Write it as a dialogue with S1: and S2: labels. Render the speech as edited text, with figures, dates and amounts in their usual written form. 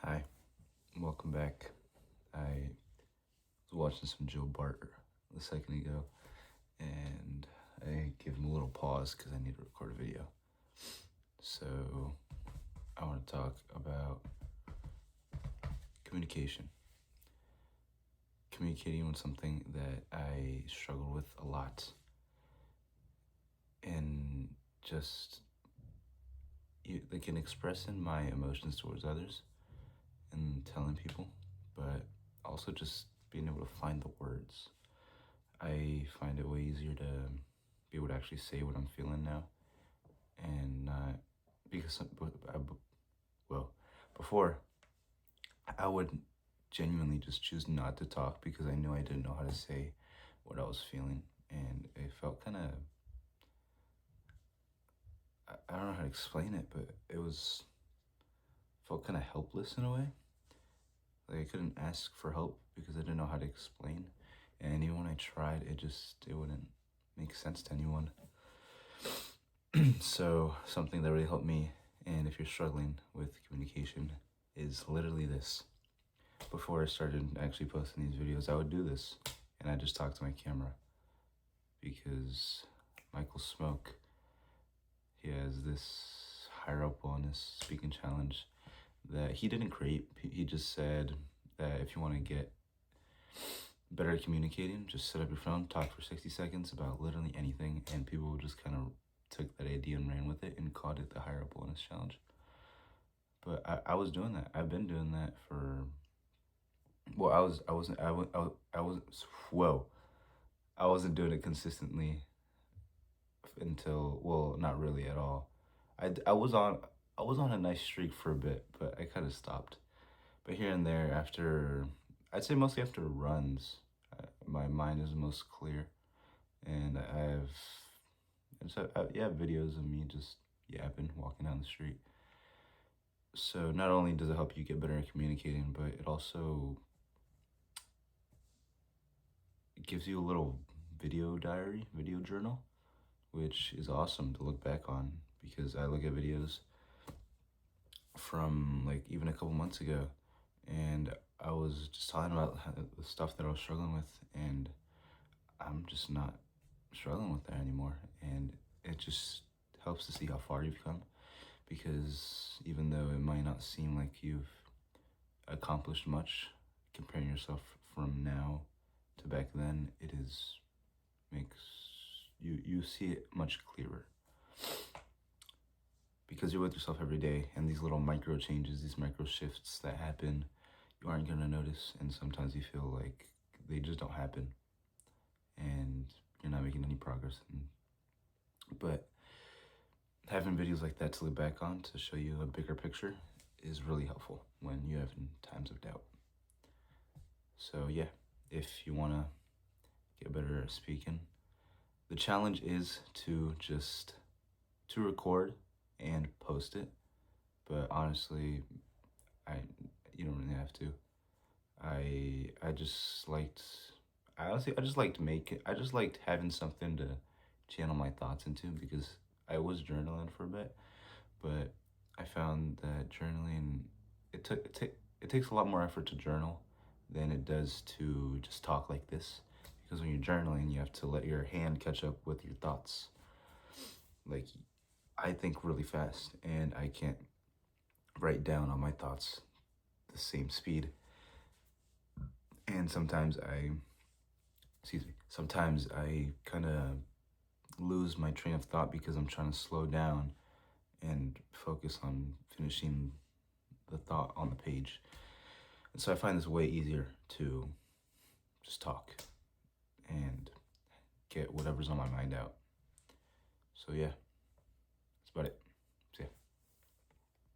S1: Hi, welcome back. I was watching some Joe Bart a second ago, and I gave him a little pause because I need to record a video. So I want to talk about communication. Communicating was something that I struggled with a lot, and just like in expressing my emotions towards others and telling people, but also just being able to find the words. I find it way easier to be able to actually say what I'm feeling now, and not because well, before I would genuinely just choose not to talk because I knew I didn't know how to say what I was feeling, and it felt kind of I don't know how to explain it, but it was felt kind of helpless in a way. Like I couldn't ask for help because I didn't know how to explain, and even when I tried, it wouldn't make sense to anyone. So something that really helped me, and if you're struggling with communication, is literally this. Before I started actually posting these videos, I would do this, and I just talk to my camera because Michael Smoke, he has this higher up wellness speaking challenge that he didn't create. He just said that if you want to get better at communicating, just set up your phone, talk for 60 seconds about literally anything, and people just kind of took that idea and ran with it and called it the higher up wellness challenge. But I was doing that. I've been doing that for well, I wasn't whoa. I wasn't doing it consistently until well, not really at all. I was on a nice streak for a bit, but I kind of stopped. But here and there, after I'd say mostly after runs, my mind is most clear, and I have videos of me just yapping, walking down the street. So not only does it help you get better at communicating, but it also gives you a little video diary, video journal, which is awesome to look back on because I look at videos from like even a couple months ago, and I was just talking about the stuff that I was struggling with, and I'm just not struggling with that anymore. And it just helps to see how far you've come because even though it might not seem like you've accomplished much, comparing yourself from now to back then, it is makes you see it much clearer because you're with yourself every day, and these little micro changes, these micro shifts that happen, you aren't gonna notice, and sometimes you feel like they just don't happen, and you're not making any progress. But having videos like that to look back on to show you a bigger picture is really helpful when you have times of doubt. So yeah, if you wanna get better at speaking, the challenge is to record and post it. But honestly, I you don't really have to. I just liked I just liked I just liked having something to channel my thoughts into because I was journaling for a bit, but I found that journaling it takes a lot more effort to journal than it does to just talk like this because when you're journaling you have to let your hand catch up with your thoughts. Like I think really fast and I can't write down all my thoughts the same speed. And sometimes I kind of lose my train of thought because I'm trying to slow down and focus on finishing the thought on the page. And so I find this way easier to just talk and get whatever's on my mind out. So yeah, that's about it.